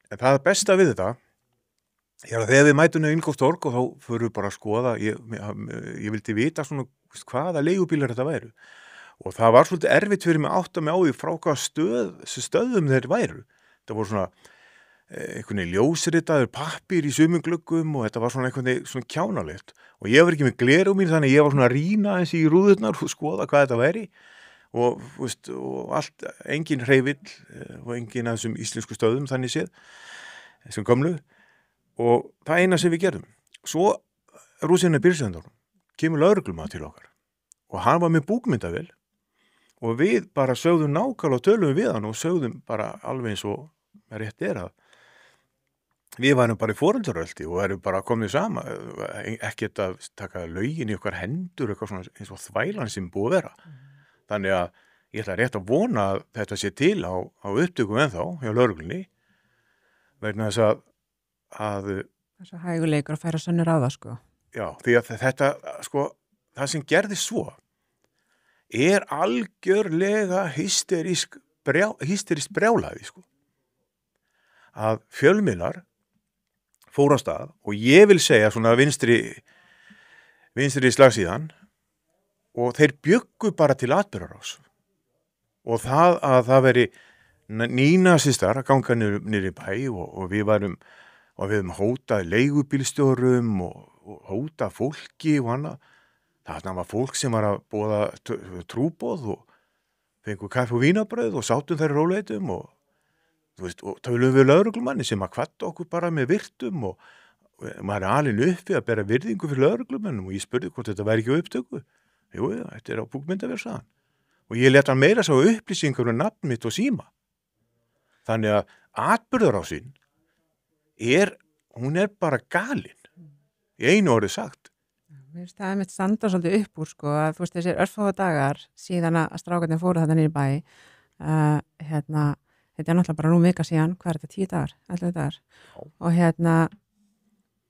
En það besta við þetta er að þegar við mætum í Ingólfstorg og þá förum við bara að skoða, ég vildi vita svona hvaða leigubílar þetta væru. Og það var svolítið erfitt fyrir mig að átta mig á því frá hvaða stöðum þeir væru. Það voru svona einhvern veginn ljósritaður pappír í sumum gluggum og þetta var svona einhvern veginn svona kjánalegt. Og ég var ekki með gleraugu mín þannig að ég var svona að rýna eins í rúðurnar og skoða hvað þetta væri. Og, veist, og allt, engin hreyfill og engin af þessum íslensku stöðum þannig séð, þessum gömlu. Og það eina sem við gerðum. Svo rúsinni bílstjóranum kemur lögreglumaður til okkar og hann var með búkmyndavél og við bara sögðum nákvæmlega og tölum við hann og sögðum bara alveg eins og rétt er að við varum bara í foreldraröldi og erum bara komið sama, ekkert að taka lögin í okkar hendur eitthvað svona eins og þvælan sem búið að vera. Þannig að ég ætla rétt að vona að þetta sé til á upptökum ennþá hjá lögreglunni vegna þess að þess að hæguleikur að færa sönnur á það sko. Já, því að þetta sko, það sem gerði svo er algjörlega hysterísk brjálæði sko. Að fjölmiðlar fóru á stað og ég vil segja svona vinstri slagsíðan og þeir bjuggu bara til atburðarás og það að það veri nýnasistar að ganga niður í bæ og við höfum hótað leigubílstjórum og hótað fólki og annað. Þarna var fólk sem var að boða trúboð og fengu kaffi og vínabrauð og sátum þær í róleitum og tölum við lögreglumanni sem að hvatta okkur bara með virtum og maður er alinn uppi að bera virðingu fyrir lögreglumannum og ég spurði hvort þetta væri ekki á upptöku. Jú, þetta er á búkmyndavél sagði hann. Og ég let hann meira sá upplýsingar um nafn mitt og síma. Þannig að atburðarásin hún er bara galin. Í einu orðið sagt. Mér finnst það mitt standa svolítið upp úr sko að þú veist þessir örfáa dagar síðan að strákarnir fóru þetta niður í bæ þetta er náttúrulega bara nú vika síðan, hvað er þetta, 10 dagar, 11 dagar og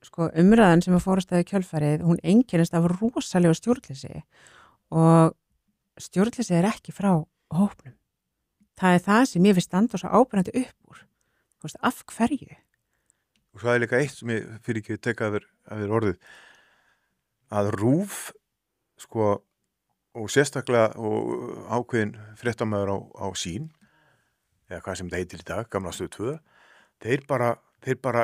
sko umræðan sem að fórastæði kjölfarið, hún einkennist af rosalega stjórnleysi og stjórnleysi er ekki frá hópnum. Það er það sem ég finnst standa svo ábyrjandi upp úr. Þú veist, af hverju? Og það er líka eitt sem ég fyrir ekki teka af þér orðið að RÚV sko og sérstaklega og ákveðin fréttamaður á sín eða hvað sem það heitir í dag, gamla stöð 2 þeir bara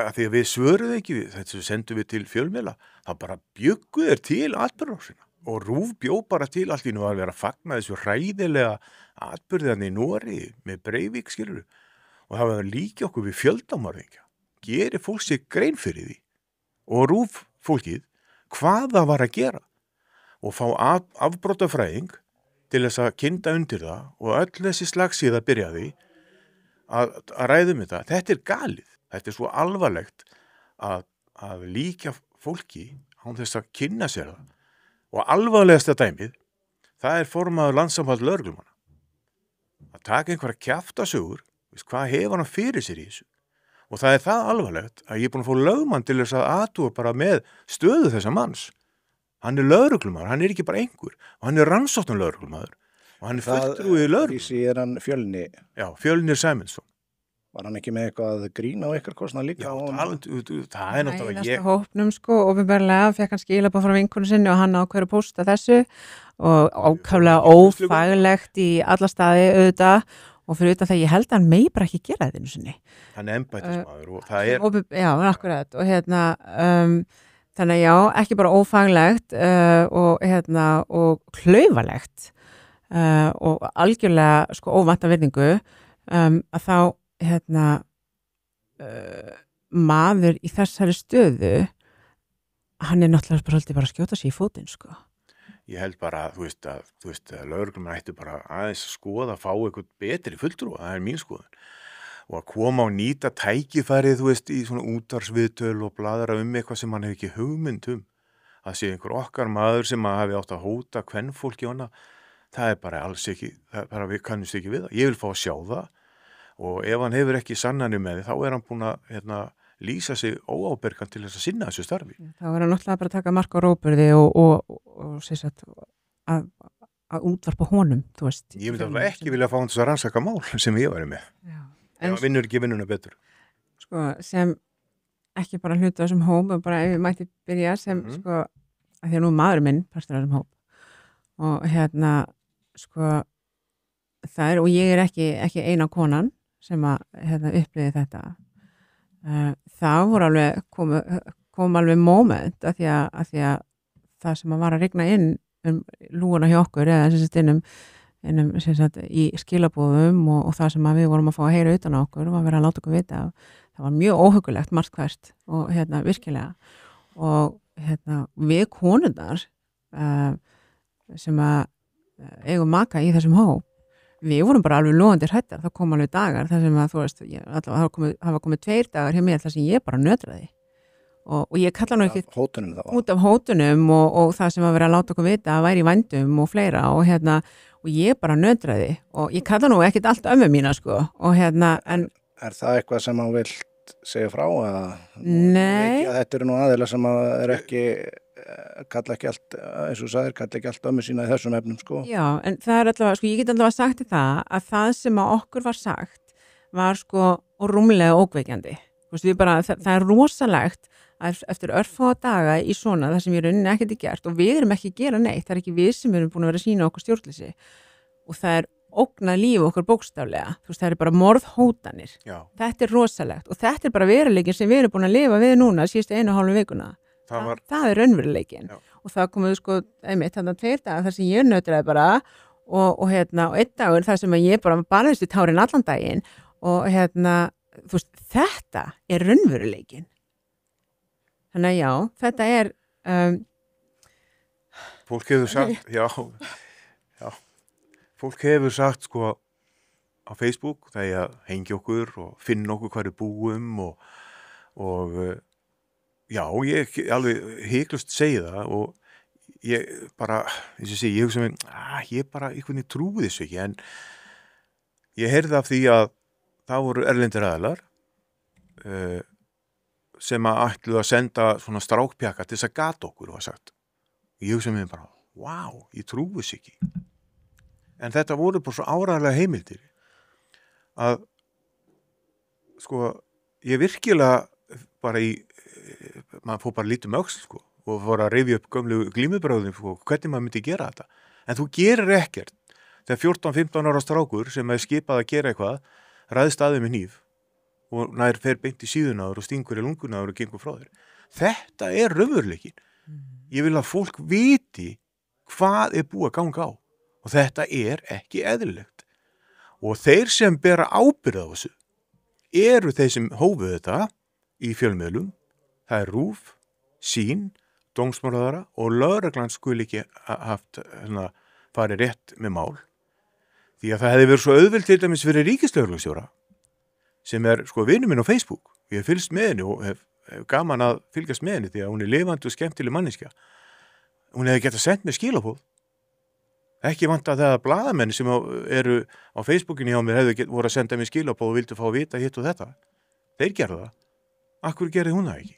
að því að við svöruðu ekki við, þetta sendum við til fjölmiðla, það bara bjuggu þeir til atburðarásina og RÚV bjó bara til allt í nú að vera að fagna þessu hræðilega atburðarni í Nóri með Breivik skilur og það var líka okkur við fjöldamorðingja, gerir fólk sig grein fyrir því og RÚV fólkið hvað það var að gera og fá afbrotafræðing til þess að kynda undir það og öll þessi slagsíða byrjaði að ræðum þetta er galið, þetta er svo alvarlegt að líka fólki án þess að kynna sér það og alvarlegasta dæmið það er formaður landssamband lögreglumanna að taka einhverja kjaftasögur hvað hefur hann fyrir sér í þessu og það er það alvarlegt að ég er búin að fá lögmann til þess að athuga bara með stöðu þessa manns hann er lögreglumaður, hann er ekki bara einhver og hann er rannsóknar lögreglumaður og hann er fulltrúi lögreglu. Því er hann Fjölni. Já, Fjölnir Sæmundsson. Var hann ekki með eitthvað grína og eitthvað kostnað líka? Já, það er náttúrulega ég. Hópnum sko, ofinbarlega fekk hann skilabóð frá vinkonu sinni og hann ákveður að pósta þessu og ákaflega ófaglegt í alla staði auðvitað og fyrir utan það ég held að hann megi bara ekki gera þetta einu sinni. Hann er embættismaður og það er... Já, akkurat og þannig já, ekki bara ófaglegt og klaufalegt og algjörlega sko óvænta virðingu að þá maður í þessari stöðu hann er náttúrulega bara svolítið bara að skjóta sig í fótinn sko. Ég held bara þú veist að lögreglumenn ættu bara aðeins að skoða að fá eitthvað betri fulltrúa, það er mín skoðun og að koma og nýta tækifærið þú veist í svona útvarpsviðtöl og bladra eitthvað sem hann hefur ekki hugmynd að sé einhver okkar maður sem að hafi átt að hóta kvenfólki og annað, það er bara alls ekki, við kannumst ekki við það, ég vil fá að sjá það og ef hann hefur ekki sannanir með því þá er hann búin að lýsa sig óábyrgan til þess að sinna þessu starfi. Þá er hann náttúrulega bara að taka mark á róburði og sagt, að útvarpa honum, þú veist. Ég myndi alveg ekki vilja fá hann þess að rannsaka mál sem ég væri með. Já. Ef hann vinnur ekki vinnuna betur. sko, sem ekki bara hluti á þessum hóp, en bara ef ég mætti byrja sem sko, að því að nú er maður minn partur af þessum hóp og sko það er, og ég er ekki eina konan sem að upplýði þetta. Það voru alveg kom alveg moment að því að það sem að var að rigna inn lúguna hjá okkur eða sem sagt innum sem sagt í skilabóðum og það sem að við vorum að fá að heyra utan á okkur og að vera að láta okkur vita það var mjög óhugulegt margt hvert og virkilega og við konurnar sem að eigum maka í þessum hóp við vorum bara alveg logandi hrættar, það kom alveg dagar þar sem að þú veist, hafa komið 2 dagar hjá mér þar sem ég bara nötraði og ég kalla nú ekki út af hótunum og það sem að vera að láta okkur vita að væri í vændum og fleira og ég bara nötraði og ég kalla nú ekkit allt ömmu mína sko og en Er það eitthvað sem hann vilt segja frá að nei þetta eru nú aðeila sem að er ekki kalla ekki allt, eins og sagðir, kalla ekki allt ömmu sína í þessum efnum sko. Já, en það er allavega, sko ég get allavega sagt í það sem að okkur var sagt var sko rúmlega ókveikjandi. Þú veist, það er rosalegt að eftir örfáa daga í svona það sem ég rauninni ekkert gert og við erum ekki að gera neitt, það er ekki við sem erum búin að vera að sýna okkur stjórnleysi og það er ógnað líf okkur bókstaflega, þú veist, það er bara morðhótanir. Já. Þetta er rosalegt og þetta er bara veruleikin sem við erum búin að lifa við núna síðustu 1,5 vikuna. Það er raunveruleikin. Já. Og það komuðu sko, einmitt, þannig 2 dagar þar sem ég nötraði bara og 1 dagur þar sem ég bara barðist í tárin allan daginn og þú veist, þetta er raunveruleikin. Þannig að já, þetta er fólk hefur sagt, já fólk hefur sagt sko á Facebook það er að hengja okkur og finna okkur hvar við búum og já, ég alveg hiklaust segi það og ég bara, eins og segi, ég hugsa mér, ég bara einhvern veginn trúi þessu ekki en ég heyrði af því að það voru erlendir aðilar sem að ætluðu að senda svona strákpjaka til þess að gata okkur var sagt. Ég hugsa mér bara, ég trúi þessu ekki. En þetta voru bara svo áreiðanlega heimildir að sko, ég virkilega bara maður fór bara lítið öxl sko og fór að rifja upp gömlu glímubröðum sko, hvernig maður myndi gera þetta. En þú gerir ekkert þegar 14-15 ára strákur sem er skipað að gera eitthvað ræðst aðeins með hníf og nær fer beint í síðunáður og stingur í lungunáður og gengur frá þér. Þetta er raunveruleikin. Ég vil að fólk viti hvað er búið að ganga á. Og þetta er ekki eðlilegt. Og þeir sem bera ábyrgð á þessu eru þeir sem hófu þetta í fjölmiðlum. Það er RÚV, SÝN, dómsmálaráðherra og lögreglan skuli ekki haft farið rétt með mál. Því að það hefði verið svo auðvelt til dæmis fyrir ríkislögreglustjóra sem er sko vinur minn á Facebook. Ég hef fylgst með henni og hef gaman að fylgjast með henni því að hún er lifandi og skemmtileg manneskja. Hún hefði getað sendt mér skilaboð. Ekki vant að það að blaðamenn sem eru á Facebookinu hjá mér voru að senda mér skilaboð og vildu fá að vita hitt og þetta. Þeir gerðu það. Akkur gerði hún það ekki?